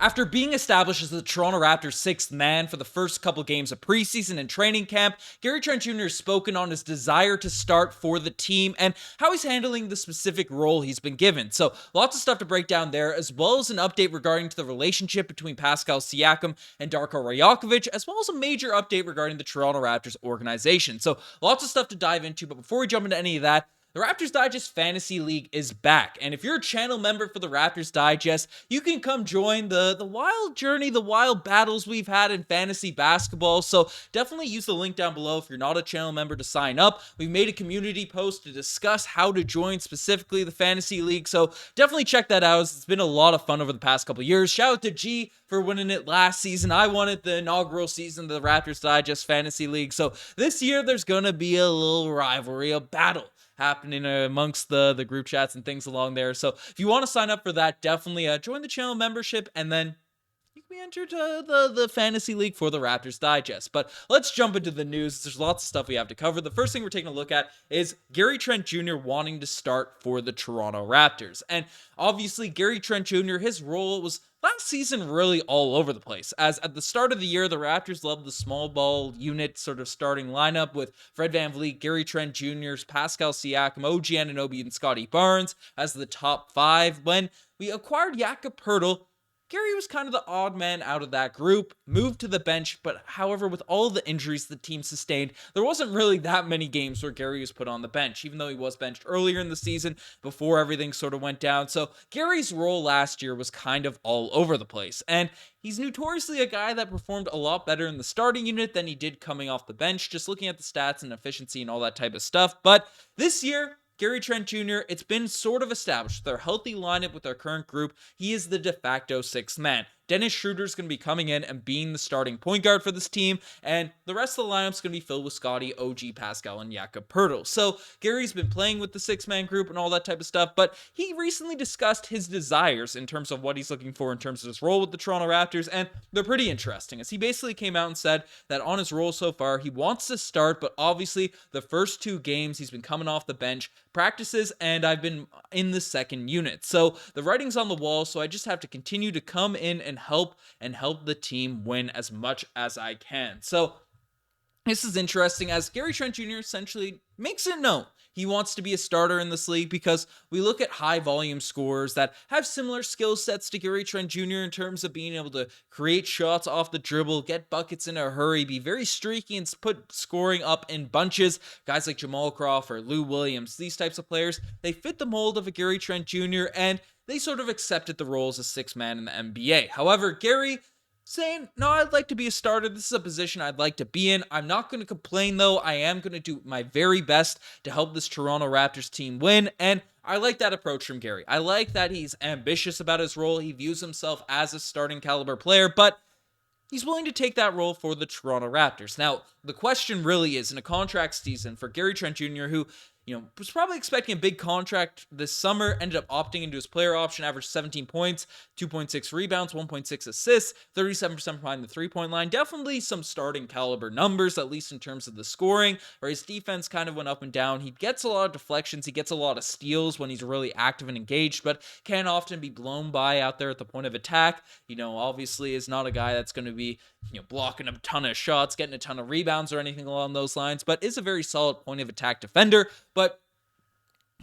After being established as the Toronto Raptors' sixth man for the first couple games of preseason and training camp, Gary Trent Jr. has spoken on his desire to start for the team and how he's handling the specific role he's been given. So lots of stuff to break down there, as well as an update regarding to the relationship between Pascal Siakam and Darko Rajakovic, as well as a major update regarding the Toronto Raptors organization. So lots of stuff to dive into, but before we jump into any of that, the Raptors Digest Fantasy League is back, and if you're a channel member for the Raptors Digest, you can come join the wild journey, the wild battles we've had in fantasy basketball, so definitely use the link down below if you're not a channel member to sign up. We've made a community post to discuss how to join specifically the Fantasy League, so definitely check that out. It's been a lot of fun over the past couple years. Shout out to G for winning it last season. I won it the inaugural season of the Raptors Digest Fantasy League, so this year there's gonna be a little rivalry, a battle happening amongst the group chats and things along there. So if you want to sign up for that, definitely join the channel membership, and then you can be entered the Fantasy League for the Raptors Digest. But let's jump into the news. There's lots of stuff we have to cover. The first thing we're taking a look at is Gary Trent Jr. wanting to start for the Toronto Raptors. And obviously, Gary Trent Jr., his role was last season really all over the place, as at the start of the year, the Raptors loved the small ball unit sort of starting lineup with Fred VanVleet, Gary Trent Jr., Pascal Siakam, OG Anunoby, and Scotty Barnes as the top five. When we acquired Jakob Poeltl, Gary was kind of the odd man out of that group, moved to the bench, but however, with all the injuries the team sustained, there wasn't really that many games where Gary was put on the bench, even though he was benched earlier in the season before everything sort of went down. So Gary's role last year was kind of all over the place, and he's notoriously a guy that performed a lot better in the starting unit than he did coming off the bench, just looking at the stats and efficiency and all that type of stuff. But this year, Gary Trent Jr., it's been sort of established. Their healthy lineup with their current group, he is the de facto sixth man. Dennis Schroeder's going to be coming in and being the starting point guard for this team, and the rest of the lineup's going to be filled with Scotty, OG, Pascal, and Jakob Poeltl. So Gary's been playing with the six-man group and all that type of stuff, but he recently discussed his desires in terms of what he's looking for in terms of his role with the Toronto Raptors, and they're pretty interesting, as he basically came out and said that on his role so far, he wants to start, but obviously the first two games he's been coming off the bench, practices, and I've been in the second unit. So the writing's on the wall, so I just have to continue to come in and help the team win as much as I can. So this is interesting, as Gary Trent Jr. essentially makes it known he wants to be a starter in this league, because we look at high volume scorers that have similar skill sets to Gary Trent Jr. in terms of being able to create shots off the dribble, get buckets in a hurry, be very streaky, and put scoring up in bunches. Guys like Jamal Crawford, Lou Williams, these types of players, they fit the mold of a Gary Trent Jr., and they sort of accepted the role as a sixth man in the NBA. However, Gary saying, no, I'd like to be a starter. This is a position I'd like to be in. I'm not going to complain, though. I am going to do my very best to help this Toronto Raptors team win, and I like that approach from Gary. I like that he's ambitious about his role. He views himself as a starting caliber player, but he's willing to take that role for the Toronto Raptors. Now, the question really is, in a contract season for Gary Trent Jr., who was probably expecting a big contract this summer, ended up opting into his player option, averaged 17 points, 2.6 rebounds, 1.6 assists, 37% behind the three-point line. Definitely some starting caliber numbers, at least in terms of the scoring, where his defense kind of went up and down. He gets a lot of deflections, he gets a lot of steals when he's really active and engaged, but can often be blown by out there at the point of attack. Obviously is not a guy that's going to be, blocking a ton of shots, getting a ton of rebounds or anything along those lines, but is a very solid point of attack defender. But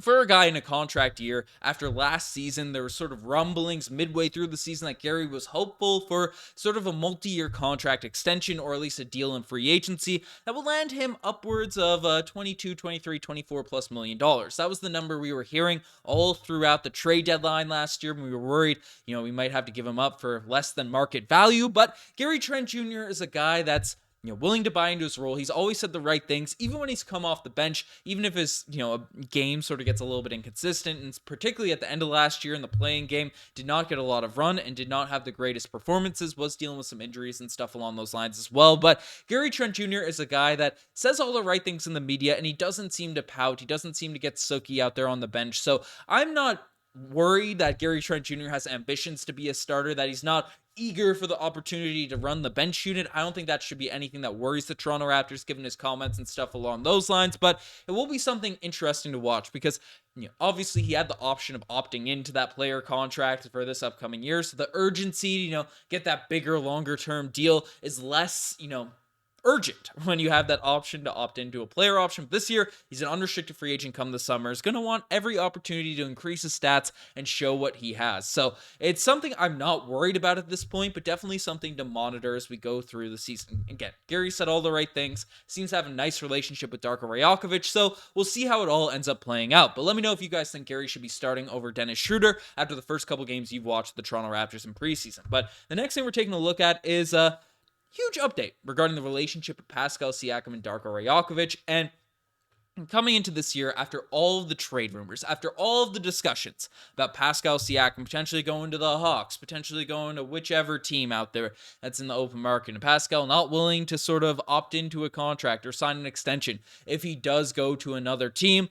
for a guy in a contract year, after last season, there were sort of rumblings midway through the season that Gary was hopeful for sort of a multi-year contract extension, or at least a deal in free agency that would land him upwards of 22, 23, 24 plus $1 million. That was the number we were hearing all throughout the trade deadline last year, when we were worried, we might have to give him up for less than market value. But Gary Trent Jr. is a guy that's willing to buy into his role. He's always said the right things, even when he's come off the bench, even if his, game sort of gets a little bit inconsistent, and particularly at the end of last year in the playing game, did not get a lot of run and did not have the greatest performances, was dealing with some injuries and stuff along those lines as well. But Gary Trent Jr. is a guy that says all the right things in the media, and he doesn't seem to pout. He doesn't seem to get sooky out there on the bench. So I'm not worried that Gary Trent Jr. has ambitions to be a starter, that he's not eager for the opportunity to run the bench unit. I don't think that should be anything that worries the Toronto Raptors, given his comments and stuff along those lines, but it will be something interesting to watch because, obviously he had the option of opting into that player contract for this upcoming year, so the urgency to, get that bigger, longer term deal is less, urgent when you have that option to opt into a player option. This year, he's an unrestricted free agent come the summer. He's going to want every opportunity to increase his stats and show what he has. So it's something I'm not worried about at this point, but definitely something to monitor as we go through the season. Again, Gary said all the right things. Seems to have a nice relationship with Darko Rajakovic, so we'll see how it all ends up playing out. But let me know if you guys think Gary should be starting over Dennis Schroeder after the first couple games you've watched the Toronto Raptors in preseason. But the next thing we're taking a look at is huge update regarding the relationship of Pascal Siakam and Darko Rajakovic. And coming into this year, after all of the trade rumors, after all of the discussions about Pascal Siakam potentially going to the Hawks, potentially going to whichever team out there that's in the open market, and Pascal not willing to sort of opt into a contract or sign an extension if he does go to another team,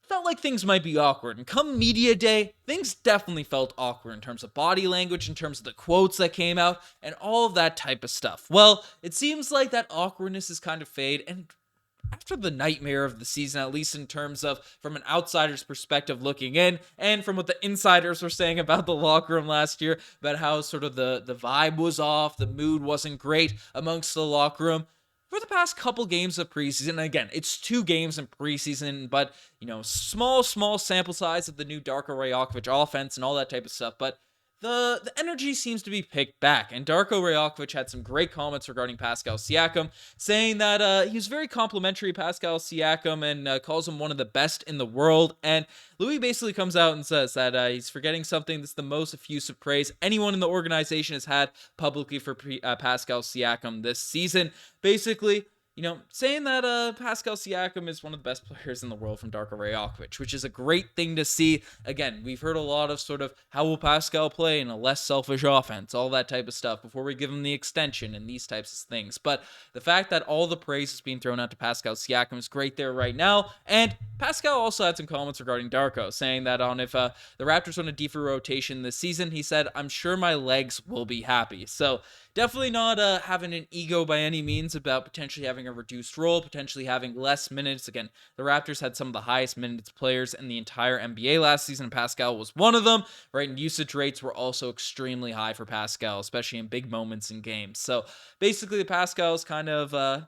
felt like things might be awkward. And come media day, things definitely felt awkward in terms of body language, in terms of the quotes that came out, and all of that type of stuff. Well, it seems like that awkwardness is kind of fade, and after the nightmare of the season, at least in terms of from an outsider's perspective looking in, and from what the insiders were saying about the locker room last year, about how sort of the vibe was off, the mood wasn't great amongst the locker room, for the past couple games of preseason, and again, it's 2 games in preseason, but, small sample size of the new Darko Rajakovic offense and all that type of stuff, but the energy seems to be picked back, and Darko Rajakovic had some great comments regarding Pascal Siakam, saying that he was very complimentary of Pascal Siakam and calls him one of the best in the world, and Louis basically comes out and says that he's forgetting something that's the most effusive praise anyone in the organization has had publicly for Pascal Siakam this season. Basically, saying that Pascal Siakam is one of the best players in the world from Darko Rajakovic, which is a great thing to see. Again, we've heard a lot of sort of how will Pascal play in a less selfish offense, all that type of stuff before we give him the extension and these types of things. But the fact that all the praise is being thrown out to Pascal Siakam is great there right now. And Pascal also had some comments regarding Darko, saying that if the Raptors win a deeper rotation this season, he said, "I'm sure my legs will be happy." So definitely not having an ego by any means about potentially having a reduced role, potentially having less minutes. Again, the Raptors had some of the highest minutes players in the entire NBA last season, and Pascal was one of them, right? And usage rates were also extremely high for Pascal, especially in big moments in games. So basically, Pascal is kind of,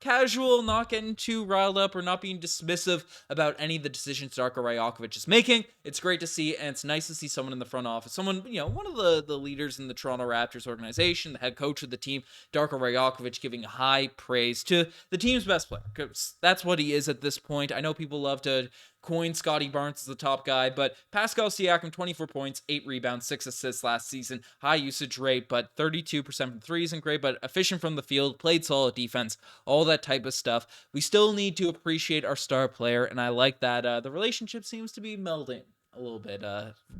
casual, not getting too riled up or not being dismissive about any of the decisions Darko Rajakovic is making. It's great to see, and it's nice to see someone in the front office, someone, one of the leaders in the Toronto Raptors organization, the head coach of the team, Darko Rajakovic, giving high praise to the team's best player, because that's what he is at this point. I know people love to coin Scotty Barnes as the top guy, but Pascal Siakam, 24 points, 8 rebounds, 6 assists last season, high usage rate, but 32% from three isn't great, but efficient from the field, played solid defense, all that type of stuff. We still need to appreciate our star player, and I like that the relationship seems to be melding a little bit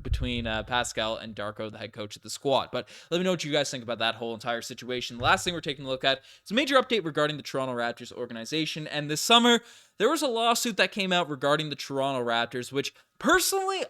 between Pascal and Darko, the head coach of the squad. But let me know what you guys think about that whole entire situation. The last thing we're taking a look at is a major update regarding the Toronto Raptors organization. And this summer, there was a lawsuit that came out regarding the Toronto Raptors, which personally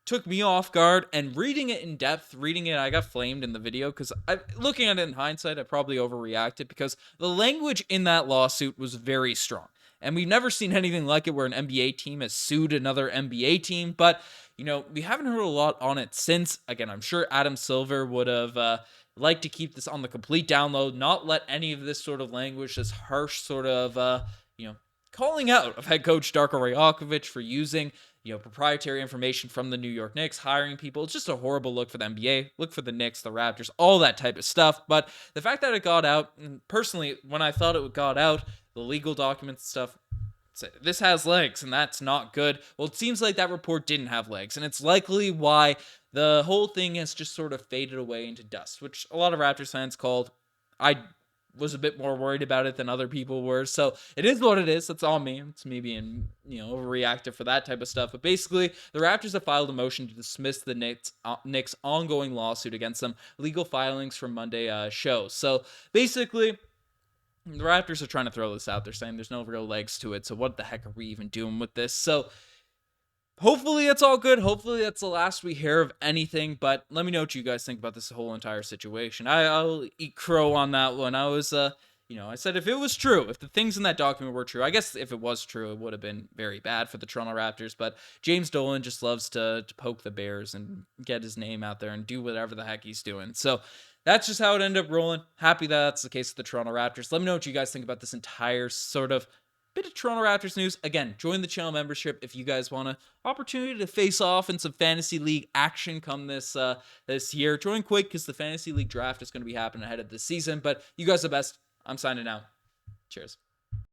took me off guard, and reading it in depth, I got flamed in the video because looking at it in hindsight, I probably overreacted because the language in that lawsuit was very strong. And we've never seen anything like it where an NBA team has sued another NBA team. But, we haven't heard a lot on it since. Again, I'm sure Adam Silver would have liked to keep this on the complete download, not let any of this sort of language, this harsh sort of, calling out of head coach Darko Rajakovic for using, proprietary information from the New York Knicks, hiring people. It's just a horrible look for the NBA, look for the Knicks, the Raptors, all that type of stuff. But the fact that it got out, and personally, when I thought it got out, the legal documents and stuff, this has legs, and that's not good. Well, it seems like that report didn't have legs, and it's likely why the whole thing has just sort of faded away into dust, which a lot of Raptors fans called. I was a bit more worried about it than other people were, so it is what it is. That's all me. It's me being, overreactive for that type of stuff. But basically, the Raptors have filed a motion to dismiss the Knicks' ongoing lawsuit against them. Legal filings from Monday show. So basically, the Raptors are trying to throw this out. They're saying there's no real legs to it, so what the heck are we even doing with this? So hopefully it's all good. Hopefully that's the last we hear of anything. But let me know what you guys think about this whole entire situation. I'll eat crow on that one. I was, I said if it was true, if the things in that document were true, I guess if it was true, it would have been very bad for the Toronto Raptors. But James Dolan just loves to poke the bears and get his name out there and do whatever the heck he's doing. So that's just how it ended up rolling. Happy that's the case with the Toronto Raptors. Let me know what you guys think about this entire sort of bit of Toronto Raptors news. Again, join the channel membership if you guys want an opportunity to face off in some fantasy league action come this year. Join quick because the fantasy league draft is going to be happening ahead of this season. But you guys are the best. I'm signing out. Cheers.